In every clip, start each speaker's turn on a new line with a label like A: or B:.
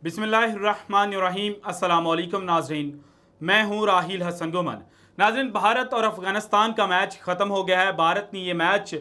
A: बिस्मिल्लाहिर्रहमानिर्रहीम। अस्सलामुअलैकुम नाजरीन, मैं हूं राहिल हसन गुमन। नाजरीन, भारत और अफ़गानिस्तान का मैच ख़त्म हो गया है। भारत ने ये मैच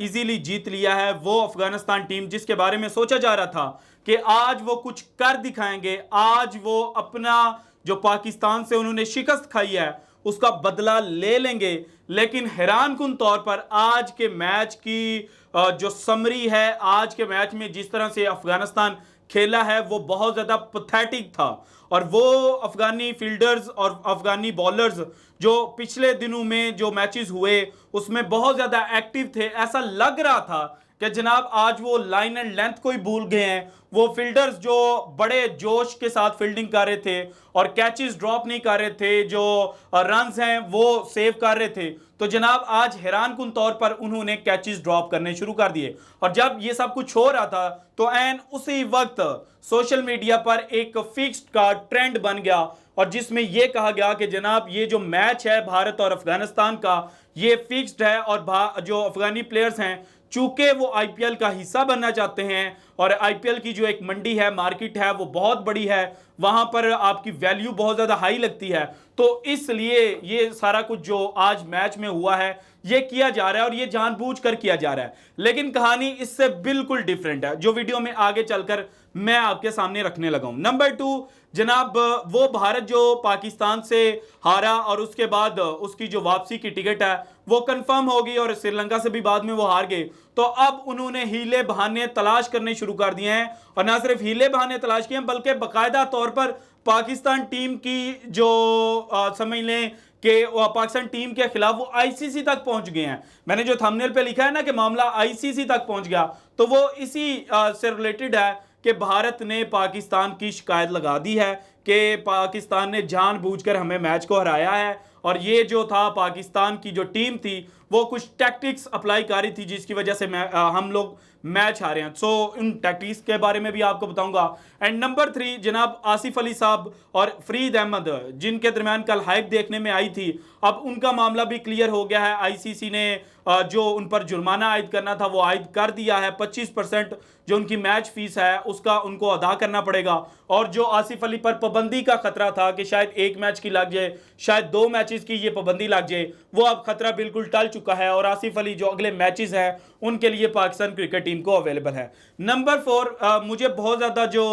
A: इजीली जीत लिया है। वो अफ़गानिस्तान टीम जिसके बारे में सोचा जा रहा था कि आज वो कुछ कर दिखाएंगे, आज वो अपना जो पाकिस्तान से उन्होंने शिकस्त खाई है उसका बदला ले लेंगे, लेकिन हैरान कुन तौर पर आज के मैच की जो समरी है, आज के मैच में जिस तरह से अफ़गानिस्तान खेला है वो बहुत ज़्यादा पथेटिक था। और वो अफगानी फील्डर्स और अफगानी बॉलर्स जो पिछले दिनों में जो मैचेस हुए उसमें बहुत ज़्यादा एक्टिव थे, ऐसा लग रहा था कि जनाब आज वो लाइन एंड लेंथ को ही भूल गए हैं। वो फील्डर्स जो बड़े जोश के साथ फील्डिंग कर रहे थे और कैचेस ड्रॉप नहीं कर रहे थे, जो रन्स हैं वो सेव कर रहे थे, तो जनाब आज हैरान कुन तौर पर उन्होंने कैचेस ड्रॉप करने शुरू कर दिए। और जब ये सब कुछ हो रहा था तो एन उसी वक्त सोशल मीडिया पर एक फिक्स्ड का ट्रेंड बन गया और जिसमें यह कहा गया कि जनाब ये जो मैच है भारत और अफगानिस्तान का ये फिक्स्ड है और जो अफगानी प्लेयर्स हैं चूंकि वो आईपीएल का हिस्सा बनना चाहते हैं और आईपीएल की जो एक मंडी है, मार्केट है, वो बहुत बड़ी है, वहां पर आपकी वैल्यू बहुत ज्यादा हाई लगती है, तो इसलिए ये सारा कुछ जो आज मैच में हुआ है ये किया जा रहा है और ये जानबूझकर किया जा रहा है। लेकिन कहानी इससे बिल्कुल डिफरेंट है जो वीडियो में आगे चलकर मैं आपके सामने रखने लगा हूं। नंबर 2, जनाब वो भारत जो पाकिस्तान से हारा और उसके बाद उसकी जो वापसी की टिकट है वो कंफर्म होगी और श्रीलंका से भी बाद में वो हार गए, तो अब उन्होंने हीले बहाने तलाश करने शुरू कर दिए हैं। और ना सिर्फ हीले बहाने तलाश किए हैं बल्कि बाकायदा तौर पर पाकिस्तान टीम की जो समझ लें कि पाकिस्तान टीम के खिलाफ वो आईसीसी तक पहुंच गए हैं। मैंने जो थंबनेल पे लिखा है ना कि मामला आईसीसी तक पहुंच गया, तो वो इसी से रिलेटेड है कि भारत ने पाकिस्तान की शिकायत लगा दी है कि पाकिस्तान ने जानबूझकर हमें मैच को हराया है और ये जो था पाकिस्तान की जो टीम थी वो कुछ टैक्टिक्स अप्लाई कर रही थी जिसकी वजह से हम लोग मैच हारे हैं। सो इन टैक्टिक्स के बारे में भी आपको बताऊंगा। एंड नंबर 3, जनाब आसिफ अली साहब और फरीद अहमद जिनके दरमियान कल हाइप देखने में आई थी, अब उनका मामला भी क्लियर हो गया है। आईसीसी ने जो उन पर जुर्माना आयद करना था वो आयद कर दिया है। 25% जो उनकी मैच फीस है उसका उनको अदा करना पड़ेगा। और जो आसिफ अली पर पाबंदी का खतरा था कि शायद एक मैच की लग जाए, शायद 2 मैचेस की ये पाबंदी लग जाए, वो अब खतरा बिल्कुल टल चुका है और आसिफ अली जो अगले मैचेस हैं उनके लिए पाकिस्तान क्रिकेट टीम को अवेलेबल है। नंबर 4, मुझे बहुत ज़्यादा जो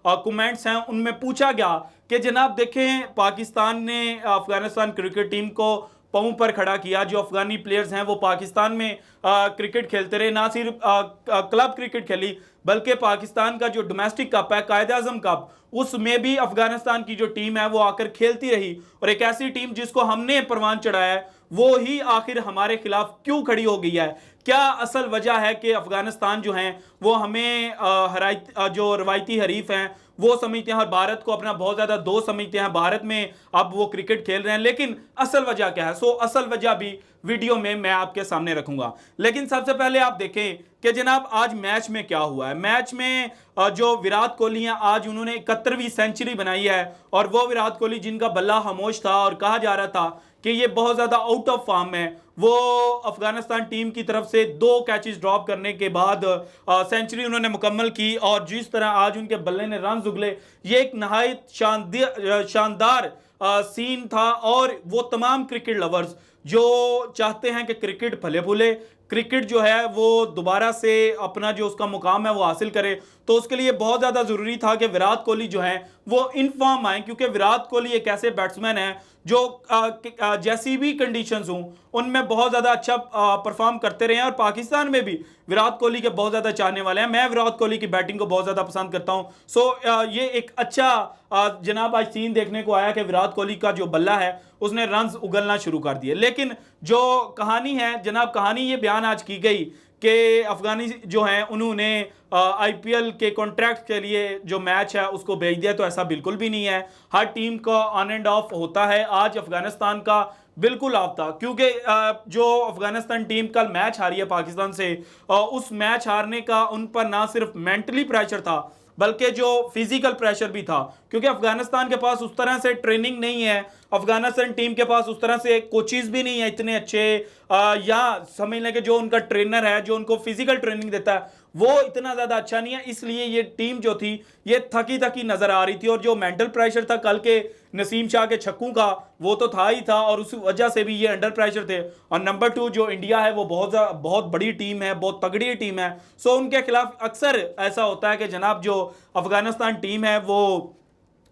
A: कमेंट्स हैं उनमें पूछा गया कि जनाब देखें पाकिस्तान ने अफगानिस्तान क्रिकेट टीम को पांव पर खड़ा किया, जो अफगानी प्लेयर्स हैं वो पाकिस्तान में क्रिकेट खेलते रहे, ना सिर्फ क्लब क्रिकेट खेली बल्कि पाकिस्तान का जो डोमेस्टिक कप है, कायद आजम कप, उसमें भी अफगानिस्तान की जो टीम है वो आकर खेलती रही। और एक ऐसी टीम जिसको हमने परवान चढ़ाया है वो ही आखिर हमारे खिलाफ क्यों खड़ी हो गई है? क्या असल वजह है कि अफगानिस्तान जो हैं वो हमें जो रवायती हरीफ हैं वो समझते हैं और भारत को अपना बहुत ज़्यादा दोस्त समझते हैं। भारत में अब वो क्रिकेट खेल रहे हैं, लेकिन असल वजह क्या है? असल वजह भी वीडियो में मैं आपके सामने रखूंगा। लेकिन सबसे पहले आप देखें कि जनाब आज मैच में क्या हुआ है। मैच में जो विराट कोहली हैं आज उन्होंने 71वीं सेंचुरी बनाई है और वो विराट कोहली जिनका बल्ला खामोश था और कहा जा रहा था कि ये बहुत ज़्यादा आउट ऑफ फॉर्म है, वो अफगानिस्तान टीम की तरफ से 2 कैचेस ड्रॉप करने के बाद सेंचुरी उन्होंने मुकम्मल की और जिस तरह आज उनके बल्ले ने रन उगले, ये एक नहायत शानदार सीन था। और वो तमाम क्रिकेट लवर्स जो चाहते हैं कि क्रिकेट फले फूले, क्रिकेट जो है वो दोबारा से अपना जो उसका मुकाम है वो हासिल करे, तो उसके लिए बहुत ज़्यादा ज़रूरी था कि विराट कोहली जो है वो इन फॉर्म आए, क्योंकि विराट कोहली एक ऐसे बैट्समैन है जो जैसी भी कंडीशंस हों उनमें बहुत ज़्यादा अच्छा परफॉर्म करते रहे हैं। और पाकिस्तान में भी विराट कोहली के बहुत ज़्यादा चाहने वाले हैं। मैं विराट कोहली की बैटिंग को बहुत ज़्यादा पसंद करता हूं। ये एक अच्छा जनाब आज सीन देखने को आया कि विराट कोहली का जो बल्ला है उसने रन्स उगलना शुरू कर दिए। लेकिन जो कहानी है जनाब, कहानी ये बयान आज की गई कि अफगानी जो हैं उन्होंने आईपीएल के कॉन्ट्रैक्ट के लिए जो मैच है उसको भेज दिया, तो ऐसा बिल्कुल भी नहीं है। हर टीम का ऑन एंड ऑफ होता है। आज अफगानिस्तान का बिल्कुल ऑफ था क्योंकि जो अफगानिस्तान टीम कल मैच हारी है पाकिस्तान से, उस मैच हारने का उन पर ना सिर्फ मेंटली प्रेशर था बल्कि जो फिजिकल प्रेशर भी था, क्योंकि अफगानिस्तान के पास उस तरह से ट्रेनिंग नहीं है अफगानिस्तान टीम के पास उस तरह से कोचेज भी नहीं है इतने अच्छे, या समझ लें कि जो उनका ट्रेनर है जो उनको फिजिकल ट्रेनिंग देता है वो इतना ज्यादा अच्छा नहीं है, इसलिए ये टीम जो थी ये थकी थकी नजर आ रही थी। और जो मेंटल प्रेशर था कल के नसीम शाह के छक्कों का वो तो था ही था, और उस वजह से भी ये अंडर प्रेशर थे। और नंबर 2 जो इंडिया है वो बहुत बड़ी टीम है, बहुत तगड़ी टीम है, सो उनके खिलाफ अक्सर ऐसा होता है कि जनाब जो अफगानिस्तान टीम है वो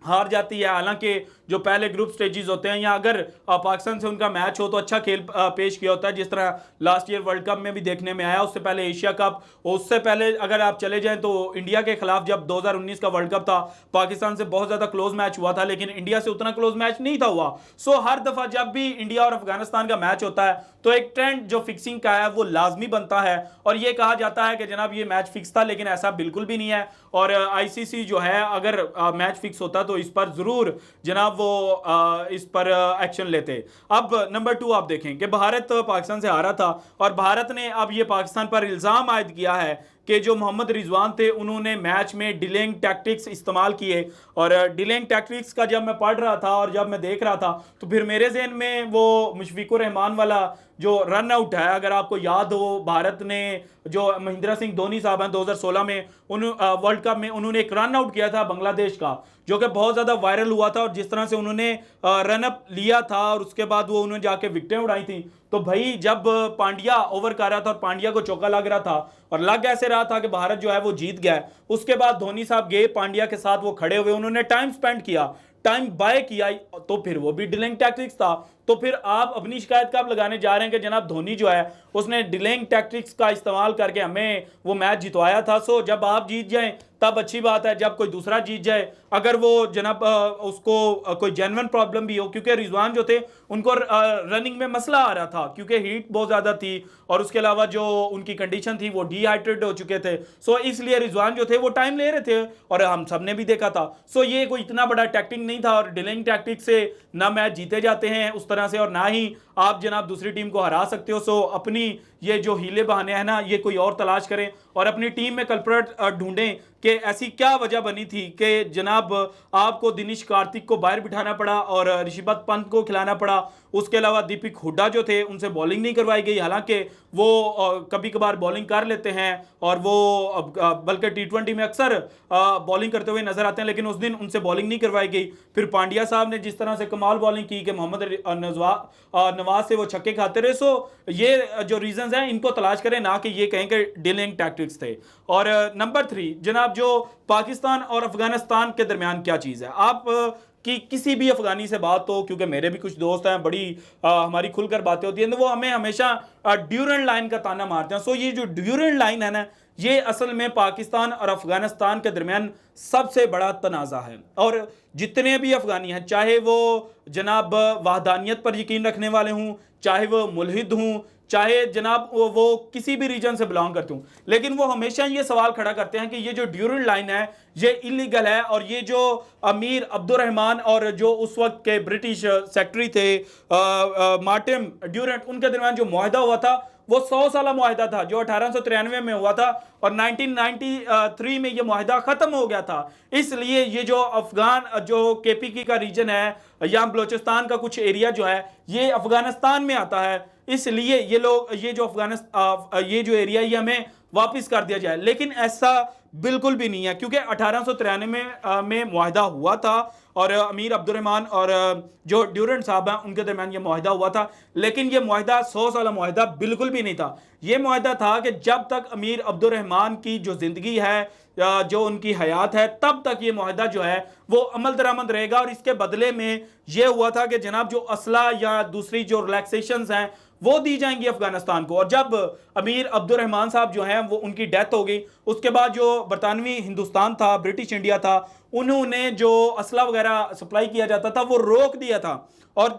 A: हार जाती है। हालांकि जो पहले ग्रुप स्टेजेस होते हैं या अगर पाकिस्तान से उनका मैच हो तो अच्छा खेल पेश किया होता है, जिस तरह लास्ट ईयर वर्ल्ड कप में भी देखने में आया, उससे पहले एशिया कप, उससे पहले अगर आप चले जाएं तो इंडिया के खिलाफ जब 2019 का वर्ल्ड कप था पाकिस्तान से बहुत ज़्यादा क्लोज मैच हुआ था, लेकिन इंडिया से उतना क्लोज मैच नहीं था हुआ। सो हर दफ़ा जब भी इंडिया और अफगानिस्तान का मैच होता है तो एक ट्रेंड जो फिक्सिंग का है वो लाजमी बनता है, और ये कहा जाता है कि जनाब ये मैच फिक्स था, लेकिन ऐसा बिल्कुल भी नहीं है। और आईसीसी जो है अगर मैच फिक्स होता तो इस पर ज़रूर जनाब वो इस पर एक्शन लेते। अब नंबर 2 आप देखें कि भारत पाकिस्तान से हारा था, और भारत ने अब ये पाकिस्तान पर इल्ज़ाम आयद किया है कि जो मोहम्मद रिजवान थे उन्होंने मैच में डिलेइंग टैक्टिक्स इस्तेमाल किए। और डिलेइंग टैक्टिक्स का जब मैं पढ़ रहा था और जब मैं देख रहा था तो फिर मेरे जहन में वो मुशफिकुर रहमान वाला जो रन आउट है, अगर आपको याद हो भारत ने जो महेंद्र सिंह धोनी साहब हैं 2016 में वर्ल्ड कप में उन्होंने एक रन आउट किया था बांग्लादेश का, जो कि बहुत ज़्यादा वायरल हुआ था, और जिस तरह से उन्होंने रन अप लिया था और उसके बाद वो उन्होंने जाके विकेटें उड़ाई थी। तो भाई जब पांड्या ओवर कर रहा था और पांड्या को चौका लग रहा था और लग ऐसे रहा था कि भारत जो है वो जीत गया, उसके बाद धोनी साहब गए पांड्या के साथ, वो खड़े हुए, उन्होंने टाइम स्पेंड किया, टाइम बाय किया, तो फिर वो भी डिलेइंग टैक्टिक्स था। तो फिर आप अपनी शिकायत कब लगाने जा रहे हैं कि जनाब धोनी जो है उसने डिलेइंग टैक्टिक्स का इस्तेमाल करके हमें वो मैच जितवाया था। सो जब आप जीत जाएं तब अच्छी बात है, जब कोई दूसरा जीत जाए, अगर वो जनाब उसको कोई जेन्युइन प्रॉब्लम भी हो, क्योंकि रिजवान जो थे उनको रनिंग में मसला आ रहा था क्योंकि हीट बहुत ज़्यादा थी और उसके अलावा जो उनकी कंडीशन थी वो डिहाइड्रेट हो चुके थे। सो इसलिए रिजवान जो थे वो टाइम ले रहे थे और हम सब ने भी देखा था। सो ये कोई इतना बड़ा टैक्टिक नहीं था, और डिलेइंग टैक्टिक से ना मैच जीते जाते हैं उस तरह से, और ना ही आप जनाब दूसरी टीम को हरा सकते हो। सो अपनी ये जो हीले बहाने हैं ना, ये कोई और तलाश करें और अपनी टीम में कल्प्रेट ढूंढें कि ऐसी क्या वजह बनी थी कि जनाब आपको दिनेश कार्तिक को बाहर बिठाना पड़ा और ऋषभ पंत को खिलाना पड़ा। उसके अलावा दीपक हुड्डा जो थे उनसे बॉलिंग नहीं करवाई गई, हालांकि वो कभी कभार बॉलिंग कर लेते हैं और वो बल्कि T20 में अक्सर बॉलिंग करते हुए नजर आते हैं, लेकिन उस दिन उनसे बॉलिंग नहीं करवाई गई। फिर पांड्या साहब ने जिस तरह से कमाल बॉलिंग की कि मोहम्मद नवाज से वो छक्के खाते रहे। सो ये जो रीजंस हैं इनको तलाश करें, ना कि ये कहें कि डिलेइंग टैक्टिक्स थे। और नंबर 3 जनाब जो पाकिस्तान और अफगानिस्तान के दरमियान क्या चीज़ है, आप कि किसी भी अफगानी से बात हो, क्योंकि मेरे भी कुछ दोस्त हैं, बड़ी हमारी खुलकर बातें होती हैं, तो वो हमें हमेशा ड्यूरेंट लाइन का ताना मारते हैं। सो ये जो ड्यूरेंट लाइन है ना, ये असल में पाकिस्तान और अफगानिस्तान के दरमियान सबसे बड़ा तनाज़ा है। और जितने भी अफगानी हैं, चाहे वो जनाब वहदानियत पर यकीन रखने वाले हों, चाहे वो मुल्हिद हों, चाहे जनाब वो किसी भी रीजन से बिलोंग करते हूँ, लेकिन वो हमेशा ये सवाल खड़ा करते हैं कि ये जो ड्यूरेंट लाइन है ये इलीगल है। और ये जो अमीर अब्दुर्रहमान और जो उस वक्त के ब्रिटिश सेक्रेटरी थे मार्टिन ड्यूरेंट, उनके दरमियान जो मुआहदा हुआ था वो 100 साला मुआहदा था जो 1893 में हुआ था, और 1993 में ये मुआहदा ख़त्म हो गया था। इसलिए ये जो अफगान जो KPK का रीजन है या बलोचिस्तान का कुछ एरिया जो है ये अफगानिस्तान में आता है, इसलिए ये लोग ये जो अफगानिस्तान ये जो एरिया ये हमें वापस कर दिया जाए, लेकिन ऐसा बिल्कुल भी नहीं है, क्योंकि 1893 में मुआहदा हुआ था और अमीर अब्दुर्रहमान और जो ड्यूरेंट साहब हैं उनके दरमियान ये मुआहदा हुआ था, लेकिन ये मुआहदा 100 साल मुआहदा बिल्कुल भी नहीं था। ये मुआहदा था कि जब तक अमीर अब्दुर्रहमान की जो ज़िंदगी है, जो उनकी हयात है, तब तक ये मुआहदा जो है वो अमल दरामद रहेगा, और इसके बदले में ये हुआ था कि जनाब जो असला या दूसरी जो रिलैक्सेशंस हैं वो दी जाएंगी अफगानिस्तान को। और जब अमीर अब्दुर्रहमान साहब जो हैं वो उनकी डेथ हो गई, उसके बाद जो बरतानवी हिंदुस्तान था, ब्रिटिश इंडिया था, उन्होंने जो असला वगैरह सप्लाई किया जाता था वो रोक दिया था। और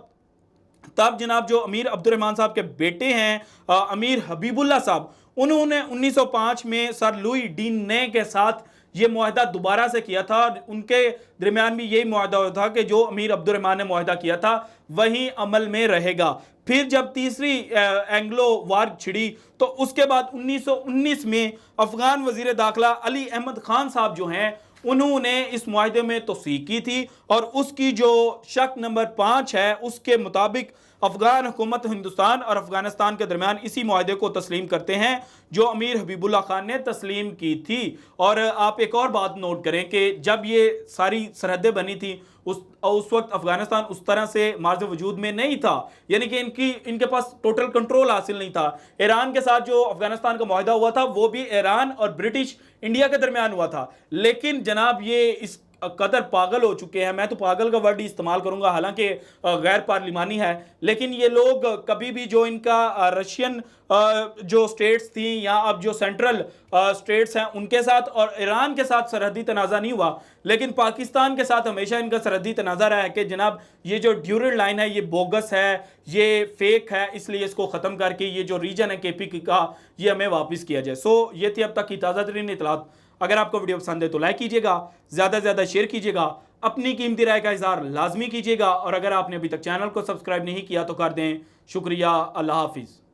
A: तब जनाब जो अमीर अब्दुर्रहमान साहब के बेटे हैं अमीर हबीबुल्ला साहब, उन्होंने 1905 में सर लुई डीन ने के साथ ये मुआहदा दोबारा से किया था। उनके दरमियान भी यही मुआहदा हुआ था कि जो अमीर अब्दुर्रहमान ने मुआहदा किया था वही अमल में रहेगा। फिर जब तीसरी एंग्लो वार छिड़ी तो उसके बाद 1919 में अफगान वजीर दाखिला अली अहमद खान साहब जो हैं उन्होंने इस मुआहदे में तौसीक की थी और उसकी जो शक नंबर 5 है उसके मुताबिक अफगान हुकूमत हिंदुस्तान और अफगानिस्तान के दरमियान इसी मुआहदे को तस्लीम करते हैं जो अमीर हबीबुल्लाह खान ने तस्लीम की थी। और आप एक और बात नोट करें कि जब ये सारी सरहदें बनी थी उस वक्त अफगानिस्तान उस तरह से मार्ज़ वजूद में नहीं था, यानी कि इनके पास टोटल कंट्रोल हासिल नहीं था। ईरान के साथ जो अफगानिस्तान का मुआहदा हुआ था वो भी ईरान और ब्रिटिश इंडिया के दरमियान हुआ था, लेकिन जनाब ये इस कदर पागल हो चुके हैं, मैं तो पागल का वर्ड ही इस्तेमाल करूंगा हालांकि गैर पार्लिमानी है, लेकिन ये लोग कभी भी जो इनका रशियन जो स्टेट्स थी या अब जो सेंट्रल स्टेट्स हैं उनके साथ और ईरान के साथ सरहदी तनाज़ा नहीं हुआ, लेकिन पाकिस्तान के साथ हमेशा इनका सरहदी तनाज़ा रहा है कि जनाब ये जो ड्यूरल लाइन है ये बोगस है, ये फेक है, इसलिए इसको ख़त्म करके ये जो रीजन है KP का ये हमें वापस किया जाए। सो ये थी अब तक की ताज़ा तरीन इतलात। अगर आपको वीडियो पसंद है तो लाइक कीजिएगा, ज़्यादा से ज़्यादा शेयर कीजिएगा, अपनी कीमती राय का इज़हार लाजमी कीजिएगा और अगर आपने अभी तक चैनल को सब्सक्राइब नहीं किया तो कर दें। शुक्रिया। अल्लाह हाफिज़।